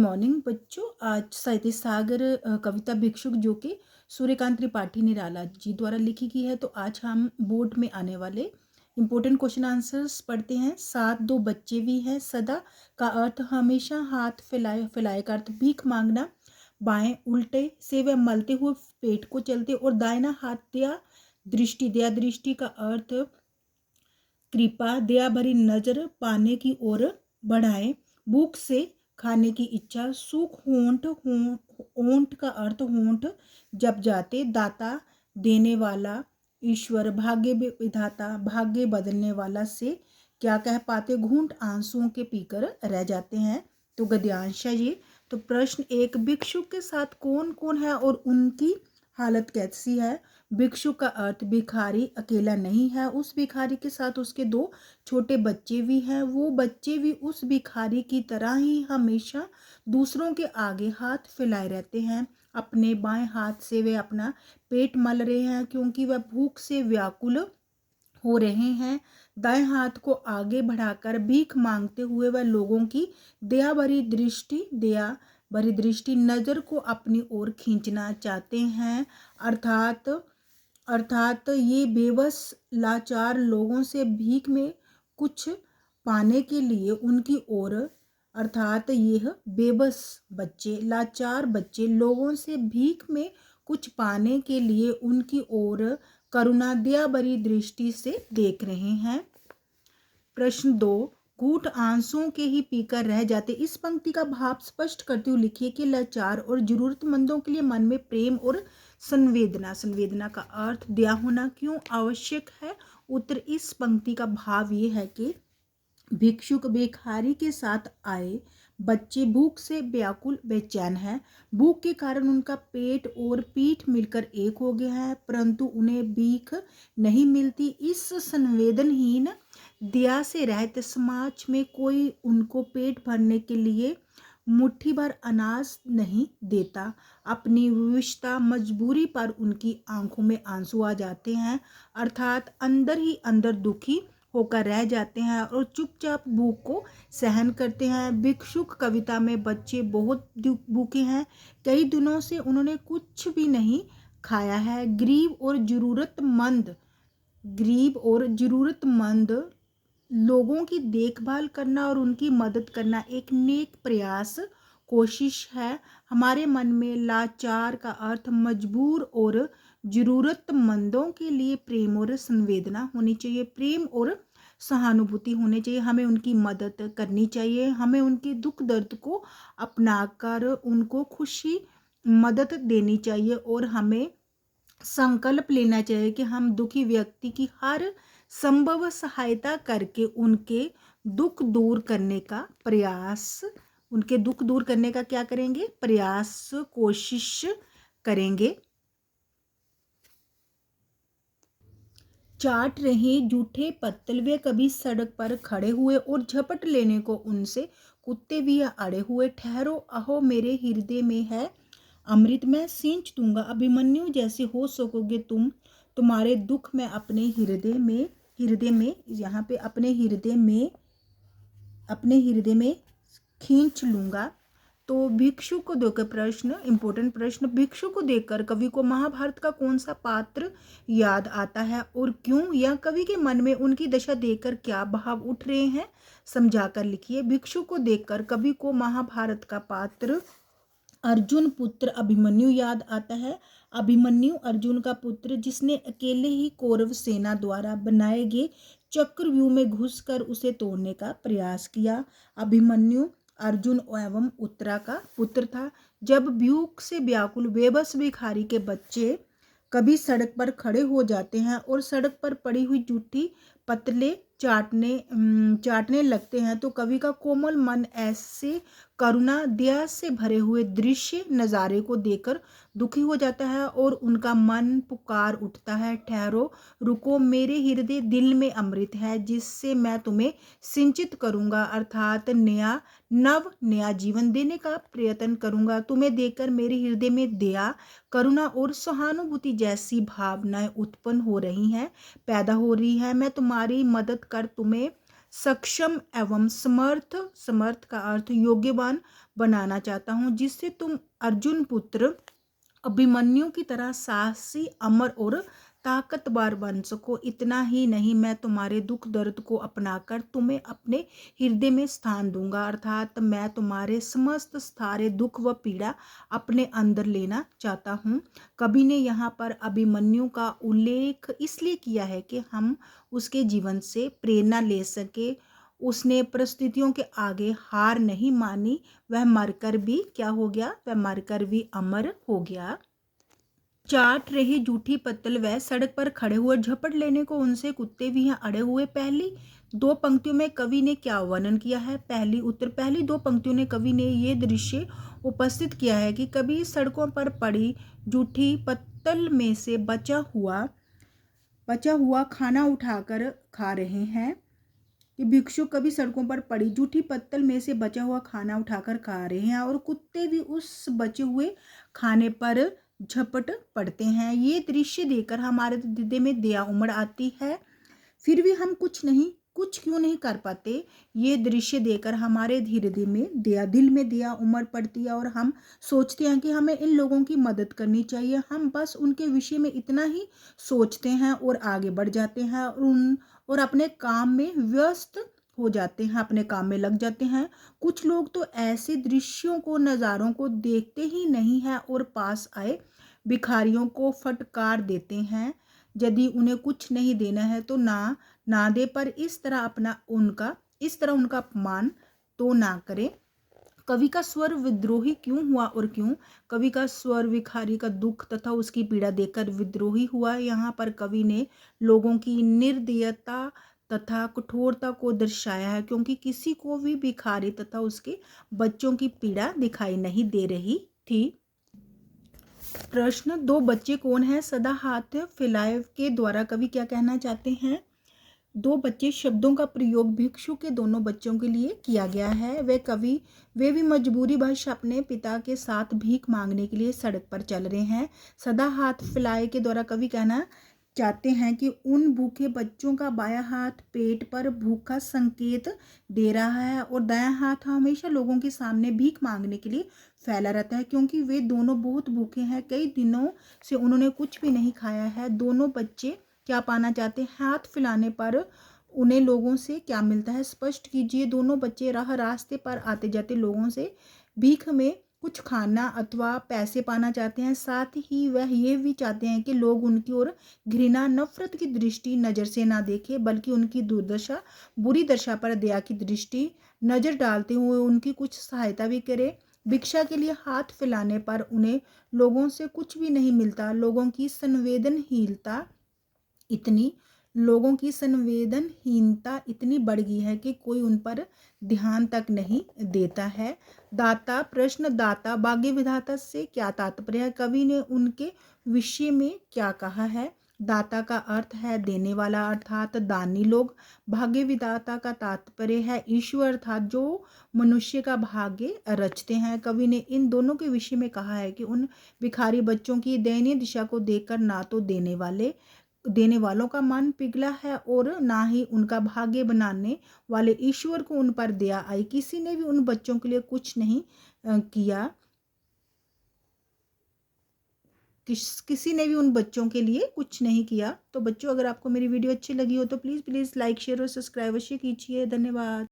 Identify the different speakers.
Speaker 1: Morning बच्चों। आज साहित्य सागर कविता भिक्षुक जो कि सूर्यकांत त्रिपाठी निराला जी द्वारा लिखी गई है। तो आज हम बोर्ड में आने वाले इंपॉर्टेंट क्वेश्चन आंसर्स पढ़ते हैं। साथ दो बच्चे भी हैं। सदा का अर्थ हमेशा, हाथ फैलाए, फैलाए का अर्थ भीख मांगना, बाएं उल्टे से वह मलते हुए पेट को चलते, और दाहिना हाथ दया दृष्टि, दया दृष्टि का अर्थ कृपा, दया भरी नजर पाने की ओर बढ़ाए, भूख से खाने की इच्छा, सुख होंठ, होंठ का अर्थ होंठ जब जाते, दाता देने वाला ईश्वर, भाग्य विधाता, भाग्य बदलने वाला से क्या कह पाते, घूंट आंसुओं के पीकर रह जाते हैं। तो गद्यांश है ये। तो प्रश्न एक, भिक्षुक के साथ कौन कौन है और उनकी हालत कैसी है। भिक्षुक का अर्थ भिखारी अकेला नहीं है, उस भिखारी के साथ उसके दो छोटे बच्चे भी हैं। वो बच्चे भी उस भिखारी की तरह ही हमेशा दूसरों के आगे हाथ फैलाए रहते हैं। अपने बाएं हाथ से वे अपना पेट मल रहे हैं क्योंकि वह भूख से व्याकुल हो रहे हैं। दाएं हाथ को आगे बढ़ाकर भीख मांगते हुए वह लोगों की दया भरी दृष्टि नजर को अपनी ओर खींचना चाहते हैं। अर्थात ये बेबस लाचार लोगों से भीख में कुछ पाने के लिए उनकी ओर, अर्थात यह बेबस बच्चे, लाचार बच्चे लोगों से भीख में कुछ पाने के लिए उनकी ओर करुणा दया भरी दृष्टि से देख रहे हैं। प्रश्न दो, घूंट आंसुओं के ही पीकर रह जाते। इस पंक्ति का भाव स्पष्ट करते हुए लिखिए कि लाचार और जरूरतमंदों के लिए मन में प्रेम और संवेदना का अर्थ दया होना क्यों आवश्यक है। उत्तर, इस पंक्ति का भाव ये है कि भिक्षुक भिखारी के साथ आए बच्चे भूख से व्याकुल बेचैन है। भूख के कारण उनका पेट और पीठ मिलकर एक हो गया है, परंतु उन्हें भीख नहीं मिलती। इस संवेदनहीन दया से रहत समाज में कोई उनको पेट भरने के लिए मुट्ठी भर अनाज नहीं देता। अपनी विवशता मजबूरी पर उनकी आंखों में आंसू आ जाते हैं, अर्थात अंदर ही अंदर दुखी होकर रह जाते हैं और चुपचाप भूख को सहन करते हैं। भिक्षुक कविता में बच्चे बहुत भूखे हैं, कई दिनों से उन्होंने कुछ भी नहीं खाया है। गरीब और जरूरतमंद लोगों की देखभाल करना और उनकी मदद करना एक नेक प्रयास कोशिश है। हमारे मन में लाचार का अर्थ मजबूर और जरूरतमंदों के लिए प्रेम और संवेदना होनी चाहिए, प्रेम और सहानुभूति होनी चाहिए। हमें उनकी मदद करनी चाहिए, हमें उनके दुख दर्द को अपनाकर उनको खुशी मदद देनी चाहिए, और हमें संकल्प लेना चाहिए कि हम दुखी व्यक्ति की हर संभव सहायता करके उनके दुख दूर करने का क्या करेंगे, कोशिश करेंगे। चाट रहे जूठे पत्तल वे कभी सड़क पर खड़े हुए, और झपट लेने को उनसे कुत्ते भी अड़े हुए। ठहरो, अहो मेरे हृदय में है अमृत, मैं सींच दूंगा, अभिमन्यु जैसे हो सकोगे तुम। तुम्हारे दुख मैं अपने हृदय में यहाँ पे अपने हृदय में खींच लूंगा। तो भिक्षु को देकर प्रश्न, इंपॉर्टेंट प्रश्न, भिक्षु को देखकर कवि को महाभारत का कौन सा पात्र याद आता है और क्यों, या कवि के मन में उनकी दशा देखकर क्या भाव उठ रहे हैं, समझाकर लिखिए। भिक्षु को देखकर कवि को महाभारत का पात्र अर्जुन पुत्र अभिमन्यु याद आता है। अभिमन्यु अर्जुन का पुत्र जिसने अकेले ही कौरव सेना द्वारा बनाए गए चक्रव्यूह में घुसकर उसे तोड़ने का प्रयास किया। अभिमन्यु अर्जुन एवं उत्तरा का पुत्र था। जब भूख से व्याकुल बेबस भिखारी के बच्चे कभी सड़क पर खड़े हो जाते हैं और सड़क पर पड़ी हुई जूठी पतले चाटने लगते हैं, तो कवि का कोमल मन ऐसे करुणा दया से भरे हुए दृश्य नज़ारे को देखकर दुखी हो जाता है और उनका मन पुकार उठता है, ठहरो, रुको, मेरे हृदय दिल में अमृत है जिससे मैं तुम्हें सिंचित करूंगा, अर्थात नया जीवन देने का प्रयत्न करूंगा। तुम्हें देखकर मेरे हृदय में दया, करुणा और सहानुभूति जैसी भावनाएं उत्पन्न हो रही हैं, पैदा हो रही है। मैं तुम्हारी मदद कर तुम्हें सक्षम एवं समर्थ का अर्थ योग्यवान बनाना चाहता हूँ, जिससे तुम अर्जुन पुत्र अभिमन्यु की तरह साहसी, अमर और ताकतवर बन सको। इतना ही नहीं, मैं तुम्हारे दुख दर्द को अपनाकर तुम्हें अपने हृदय में स्थान दूंगा, अर्थात मैं तुम्हारे समस्त सारे दुख व पीड़ा अपने अंदर लेना चाहता हूँ। कवि ने यहाँ पर अभिमन्यु का उल्लेख इसलिए किया है कि हम उसके जीवन से प्रेरणा ले सके। उसने परिस्थितियों के आगे हार नहीं मानी, वह मरकर भी क्या हो गया, वह मरकर भी अमर हो गया। चाट रही जूठी पत्तल वह सड़क पर खड़े हुए झपट लेने को उनसे कुत्ते भी यहाँ अड़े हुए। पहली दो पंक्तियों में कवि ने क्या वर्णन किया है? पहली दो पंक्तियों ने कवि ने ये दृश्य उपस्थित किया है कि कभी सड़कों पर पड़ी जूठी पत्तल में से बचा हुआ खाना उठाकर खा रहे हैं, कि भिक्षु कभी सड़कों पर पड़ी जूठी पत्तल में से बचा हुआ खाना उठाकर खा रहे हैं और कुत्ते भी उस बचे हुए खाने पर झपट पड़ते हैं। ये दृश्य देखकर हमारे हृदय में दया उमड़ आती है, फिर भी हम कुछ क्यों नहीं कर पाते। ये दृश्य देखकर हमारे हृदय में दिल में दया उमड़ पड़ती है और हम सोचते हैं कि हमें इन लोगों की मदद करनी चाहिए। हम बस उनके विषय में इतना ही सोचते हैं और आगे बढ़ जाते हैं और अपने काम में व्यस्त हो जाते हैं, अपने काम में लग जाते हैं। कुछ लोग तो ऐसे दृश्यों को, नज़ारों को देखते ही नहीं है और पास आए भिखारियों को फटकार देते हैं। यदि उन्हें कुछ नहीं देना है तो ना दे, पर इस तरह उनका अपमान तो ना करे। कवि का स्वर विद्रोही क्यों हुआ और क्यों? कवि का स्वर भिखारी का दुख तथा उसकी पीड़ा देखकर विद्रोही हुआ। यहाँ पर कवि ने लोगों की निर्दयता तथा कठोरता को दर्शाया है, क्योंकि किसी को भी भिखारी तथा उसके बच्चों की पीड़ा दिखाई नहीं दे रही थी। प्रश्न, दो बच्चे कौन है? सदा हाथ फैलाए के द्वारा कवि क्या कहना चाहते हैं? दो बच्चे शब्दों का प्रयोग भिक्षु के दोनों बच्चों के लिए किया गया है। वे भी मजबूरी वश अपने पिता के साथ भीख मांगने के लिए सड़क पर चल रहे हैं। सदा हाथ फैलाए के द्वारा कवि कहना चाहते हैं कि उन भूखे बच्चों का बायां हाथ पेट पर भूख का संकेत दे रहा है और दायां हाथ हमेशा लोगों के सामने भीख मांगने के लिए फैला रहता है, क्योंकि वे दोनों बहुत भूखे हैं। कई दिनों से उन्होंने कुछ भी नहीं खाया है। दोनों बच्चे क्या पाना चाहते हैं? हाथ फैलाने पर उन्हें लोगों से क्या मिलता है? स्पष्ट कीजिए। दोनों बच्चे रास्ते पर आते जाते लोगों से भीख में कुछ खाना अथवा पैसे पाना चाहते हैं। साथ ही वह ये भी चाहते हैं कि लोग उनकी ओर घृणा, नफरत की दृष्टि नज़र से ना देखें, बल्कि उनकी दुर्दशा, बुरी दशा पर दया की दृष्टि नज़र डालते हुए उनकी कुछ सहायता भी करें। भिक्षा के लिए हाथ फैलाने पर उन्हें लोगों से कुछ भी नहीं मिलता। लोगों की संवेदनहीनता इतनी बढ़ गई है कि कोई उन पर ध्यान तक नहीं देता है। दाता, प्रश्न, दाता भाग्य विधाता से क्या तात्पर्य है? कवि ने उनके विषय में क्या कहा है? दाता का अर्थ है देने वाला, अर्थात दानी लोग। भाग्य विधाता का तात्पर्य है ईश्वर, अर्थात जो मनुष्य का भाग्य रचते हैं। कवि ने इन दोनों के विषय में कहा है कि उन भिखारी बच्चों की दयनीय दिशा को देखकर ना तो देने वालों का मन पिघला है और ना ही उनका भाग्य बनाने वाले ईश्वर को उन पर दया आई। किसी ने भी उन बच्चों के लिए कुछ नहीं किया। किसी ने भी उन बच्चों के लिए कुछ नहीं किया। तो बच्चों, अगर आपको मेरी वीडियो अच्छी लगी हो तो प्लीज़ लाइक, शेयर और सब्सक्राइब अवश्य कीजिए। धन्यवाद।